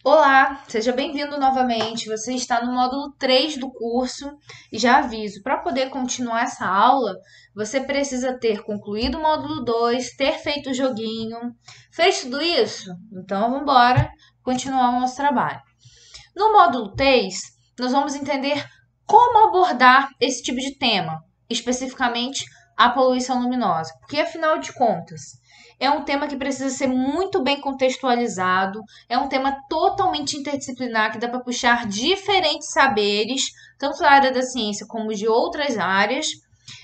Olá, seja bem-vindo novamente. Você está no módulo 3 do curso e já aviso, para poder continuar essa aula, você precisa ter concluído o módulo 2, ter feito o joguinho. Fez tudo isso? Então vamos embora continuar o nosso trabalho. No módulo 3, nós vamos entender como abordar esse tipo de tema, especificamente a poluição luminosa, porque afinal de contas, é um tema que precisa ser muito bem contextualizado, é um tema totalmente interdisciplinar que dá para puxar diferentes saberes, tanto da área da ciência como de outras áreas,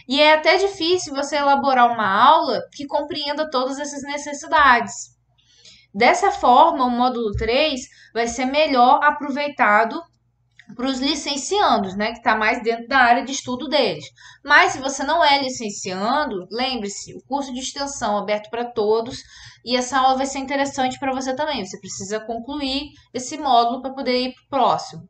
e é até difícil você elaborar uma aula que compreenda todas essas necessidades. Dessa forma, o módulo 3 vai ser melhor aproveitado para os licenciandos, né, que está mais dentro da área de estudo deles. Mas se você não é licenciando, lembre-se, o curso de extensão é aberto para todos e essa aula vai ser interessante para você também. Você precisa concluir esse módulo para poder ir para o próximo.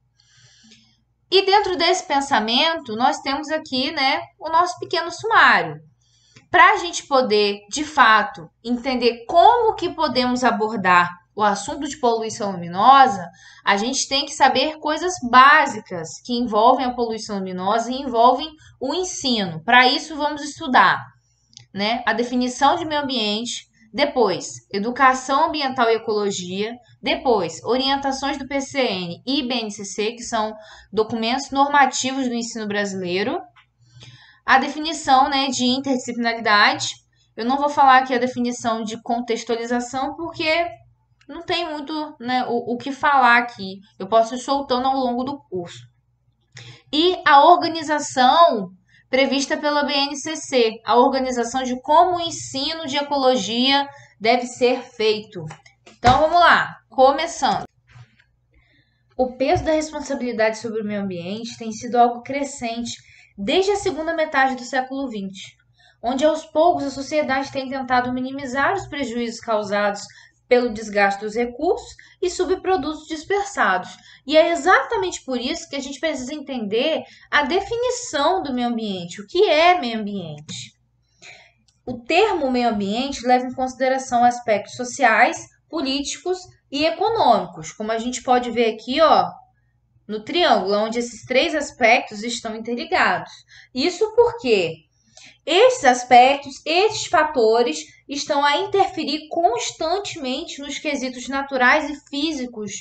E dentro desse pensamento, nós temos aqui, né, o nosso pequeno sumário. Para a gente poder, de fato, entender como que podemos abordar o assunto de poluição luminosa, a gente tem que saber coisas básicas que envolvem a poluição luminosa e envolvem o ensino. Para isso, vamos estudar, né, a definição de meio ambiente, depois, educação ambiental e ecologia, depois, orientações do PCN e BNCC, que são documentos normativos do ensino brasileiro, a definição, né, de interdisciplinaridade. Eu não vou falar aqui a definição de contextualização, porque não tem muito, né, o que falar aqui. Eu posso ir soltando ao longo do curso. E a organização prevista pela BNCC, a organização de como o ensino de ecologia deve ser feito. Então vamos lá, começando. O peso da responsabilidade sobre o meio ambiente tem sido algo crescente desde a segunda metade do século XX, onde aos poucos a sociedade tem tentado minimizar os prejuízos causados pelo desgaste dos recursos e subprodutos dispersados. E é exatamente por isso que a gente precisa entender a definição do meio ambiente. O que é meio ambiente? O termo meio ambiente leva em consideração aspectos sociais, políticos e econômicos, como a gente pode ver aqui, ó, no triângulo, onde esses três aspectos estão interligados. Isso porque esses aspectos, esses fatores, estão a interferir constantemente nos quesitos naturais e físicos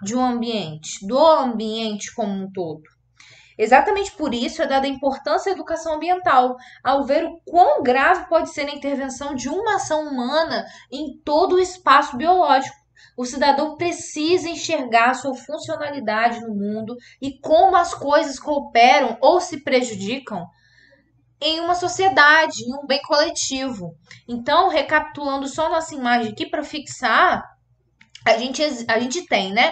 de um ambiente, do ambiente como um todo. Exatamente por isso é dada a importância à educação ambiental, ao ver o quão grave pode ser a intervenção de uma ação humana em todo o espaço biológico. O cidadão precisa enxergar sua funcionalidade no mundo e como as coisas cooperam ou se prejudicam em uma sociedade, em um bem coletivo. Então, recapitulando só nossa imagem aqui para fixar, a gente tem, né,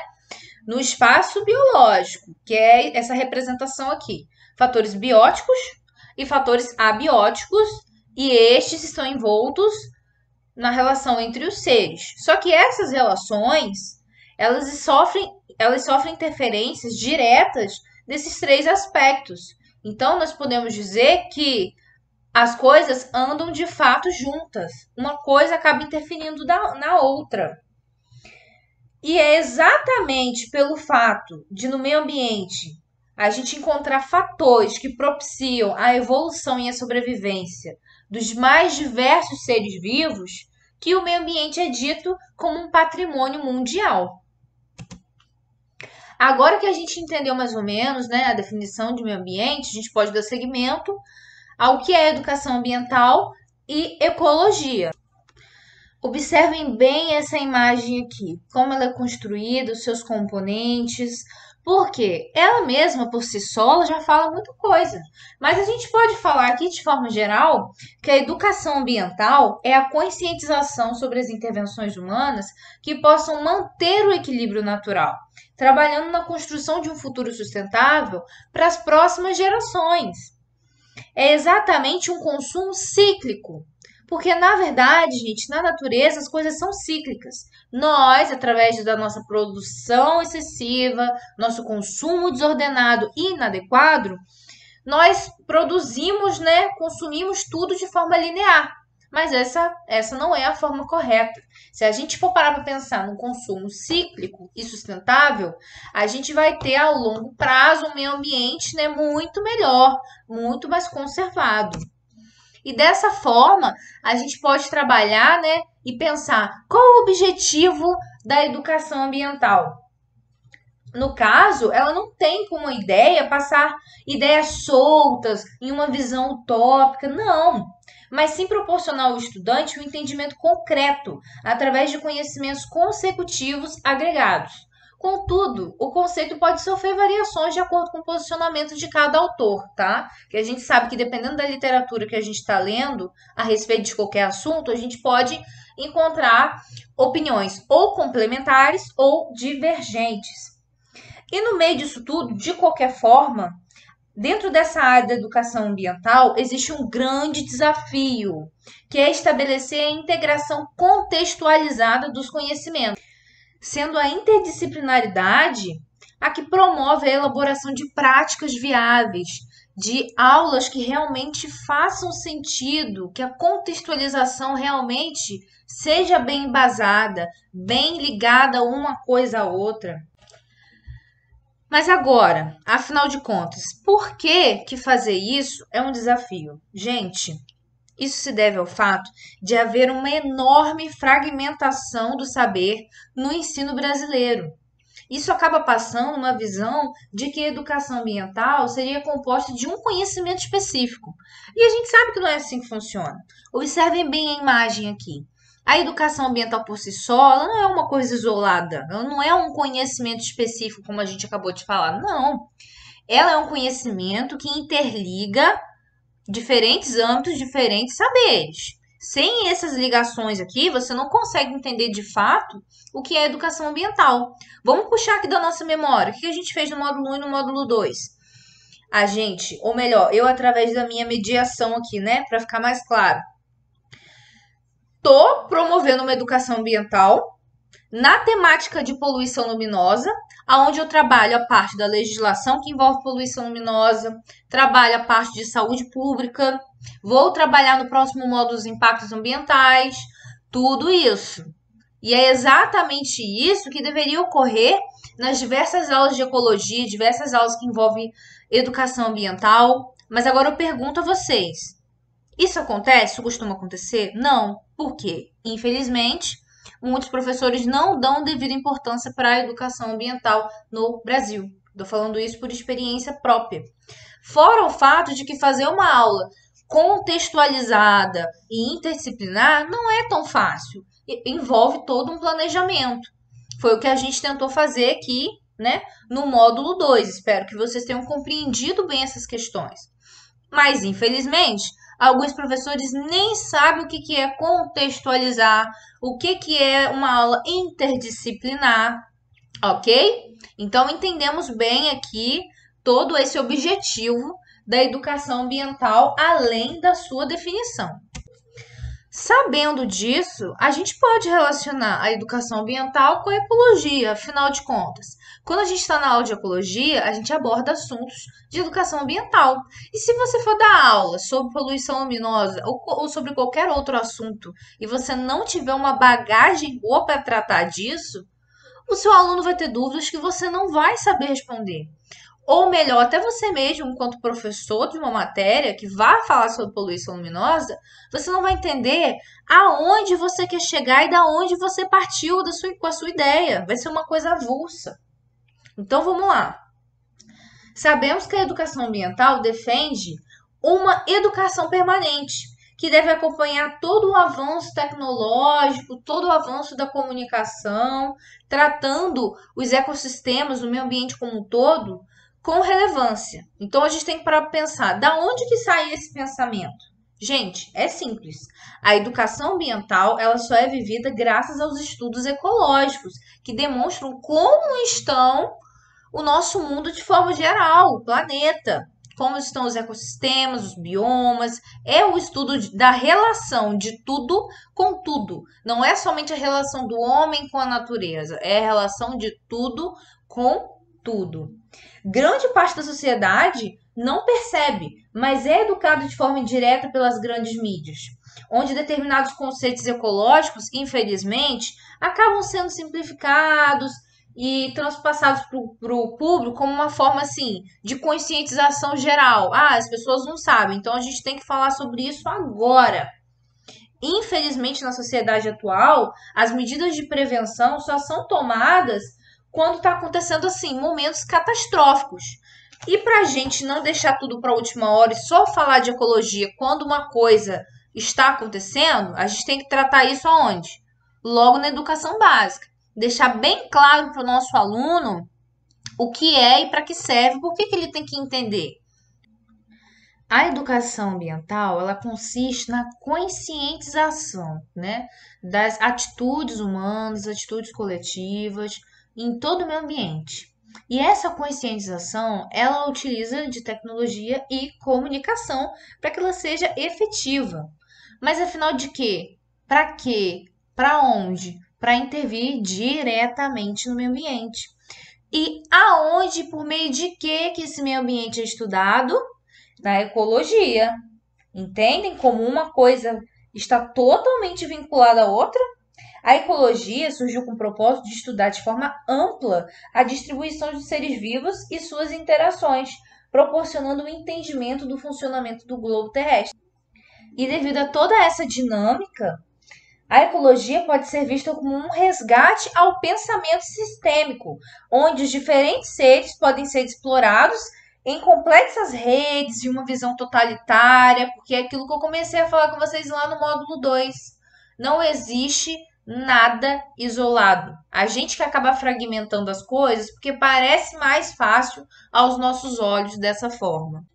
no espaço biológico, que é essa representação aqui, fatores bióticos e fatores abióticos, e estes estão envoltos na relação entre os seres. Só que essas relações, elas sofrem interferências diretas desses três aspectos. Então, nós podemos dizer que as coisas andam de fato juntas. Uma coisa acaba interferindo na outra. E é exatamente pelo fato de, no meio ambiente, a gente encontrar fatores que propiciam a evolução e a sobrevivência dos mais diversos seres vivos que o meio ambiente é dito como um patrimônio mundial. Agora que a gente entendeu mais ou menos, né, a definição de meio ambiente, a gente pode dar seguimento ao que é educação ambiental e ecologia. Observem bem essa imagem aqui, como ela é construída, os seus componentes, porque ela mesma por si só ela já fala muita coisa. Mas a gente pode falar aqui de forma geral que a educação ambiental é a conscientização sobre as intervenções humanas que possam manter o equilíbrio natural, trabalhando na construção de um futuro sustentável para as próximas gerações. É exatamente um consumo cíclico. Porque, na verdade, gente, na natureza as coisas são cíclicas. Nós, através da nossa produção excessiva, nosso consumo desordenado e inadequado, nós produzimos, né, consumimos tudo de forma linear. Mas essa não é a forma correta. Se a gente for parar para pensar no consumo cíclico e sustentável, a gente vai ter a longo prazo um meio ambiente, né, muito melhor, muito mais conservado. E dessa forma, a gente pode trabalhar, né, e pensar qual o objetivo da educação ambiental. No caso, ela não tem como ideia passar ideias soltas em uma visão utópica, não. Mas sim proporcionar ao estudante um entendimento concreto através de conhecimentos consecutivos agregados. Contudo, o conceito pode sofrer variações de acordo com o posicionamento de cada autor, tá? Que a gente sabe que dependendo da literatura que a gente está lendo a respeito de qualquer assunto, a gente pode encontrar opiniões ou complementares ou divergentes. E no meio disso tudo, de qualquer forma, dentro dessa área da educação ambiental, existe um grande desafio, que é estabelecer a integração contextualizada dos conhecimentos, sendo a interdisciplinaridade a que promove a elaboração de práticas viáveis, de aulas que realmente façam sentido, que a contextualização realmente seja bem embasada, bem ligada uma coisa à outra. Mas agora, afinal de contas, por que que fazer isso é um desafio? Gente, isso se deve ao fato de haver uma enorme fragmentação do saber no ensino brasileiro. Isso acaba passando uma visão de que a educação ambiental seria composta de um conhecimento específico. E a gente sabe que não é assim que funciona. Observem bem a imagem aqui. A educação ambiental por si só, ela não é uma coisa isolada, ela não é um conhecimento específico, como a gente acabou de falar. Não. Ela é um conhecimento que interliga diferentes âmbitos, diferentes saberes. Sem essas ligações aqui, você não consegue entender de fato o que é educação ambiental. Vamos puxar aqui da nossa memória. O que a gente fez no módulo 1 e no módulo 2? A gente, ou melhor, eu através da minha mediação aqui, né, para ficar mais claro, tô promovendo uma educação ambiental na temática de poluição luminosa, aonde eu trabalho a parte da legislação que envolve poluição luminosa, trabalho a parte de saúde pública, vou trabalhar no próximo módulo os impactos ambientais, tudo isso. E é exatamente isso que deveria ocorrer nas diversas aulas de ecologia, diversas aulas que envolvem educação ambiental. Mas agora eu pergunto a vocês: isso acontece? Isso costuma acontecer? Não. Por quê? Infelizmente, muitos professores não dão devida importância para a educação ambiental no Brasil. Estou falando isso por experiência própria. Fora o fato de que fazer uma aula contextualizada e interdisciplinar não é tão fácil. Envolve todo um planejamento. Foi o que a gente tentou fazer aqui, né, no módulo 2. Espero que vocês tenham compreendido bem essas questões. Mas, infelizmente, alguns professores nem sabem o que é contextualizar, o que é uma aula interdisciplinar, ok? Então, entendemos bem aqui todo esse objetivo da educação ambiental, além da sua definição. Sabendo disso, a gente pode relacionar a educação ambiental com a ecologia, afinal de contas. Quando a gente está na aula de ecologia, a gente aborda assuntos de educação ambiental. E se você for dar aula sobre poluição luminosa ou sobre qualquer outro assunto e você não tiver uma bagagem boa para tratar disso, o seu aluno vai ter dúvidas que você não vai saber responder. Ou melhor, até você mesmo, enquanto professor de uma matéria que vai falar sobre poluição luminosa, você não vai entender aonde você quer chegar e da onde você partiu com a sua ideia. Vai ser uma coisa avulsa. Então vamos lá. Sabemos que a educação ambiental defende uma educação permanente, que deve acompanhar todo o avanço tecnológico, todo o avanço da comunicação, tratando os ecossistemas, o meio ambiente como um todo, com relevância. Então a gente tem que parar para pensar, da onde que sai esse pensamento? Gente, é simples. A educação ambiental, ela só é vivida graças aos estudos ecológicos, que demonstram como estão o nosso mundo de forma geral, o planeta, como estão os ecossistemas, os biomas. É o estudo da relação de tudo com tudo. Não é somente a relação do homem com a natureza, é a relação de tudo com tudo. Grande parte da sociedade não percebe, mas é educado de forma indireta pelas grandes mídias. onde determinados conceitos ecológicos, infelizmente, acabam sendo simplificados e transpassados para o público como uma forma assim de conscientização geral. Ah, as pessoas não sabem, então a gente tem que falar sobre isso agora. Infelizmente, na sociedade atual, as medidas de prevenção só são tomadas quando está acontecendo assim momentos catastróficos. E para a gente não deixar tudo para a última hora e só falar de ecologia quando uma coisa está acontecendo, a gente tem que tratar isso aonde? Logo na educação básica. Deixar bem claro para o nosso aluno o que é e para que serve, por que ele tem que entender. A educação ambiental, ela consiste na conscientização, né, das atitudes humanas, atitudes coletivas em todo o meio ambiente. E essa conscientização, ela utiliza de tecnologia e comunicação para que ela seja efetiva. Mas afinal de quê? Para quê? Para onde? Para intervir diretamente no meio ambiente. E aonde, por meio de que esse meio ambiente é estudado? Na ecologia. Entendem como uma coisa está totalmente vinculada à outra? A ecologia surgiu com o propósito de estudar de forma ampla a distribuição de seres vivos e suas interações, proporcionando um entendimento do funcionamento do globo terrestre. E devido a toda essa dinâmica, a ecologia pode ser vista como um resgate ao pensamento sistêmico, onde os diferentes seres podem ser explorados em complexas redes de uma visão totalitária, porque é aquilo que eu comecei a falar com vocês lá no módulo 2. Não existe nada isolado. A gente que acaba fragmentando as coisas porque parece mais fácil aos nossos olhos dessa forma.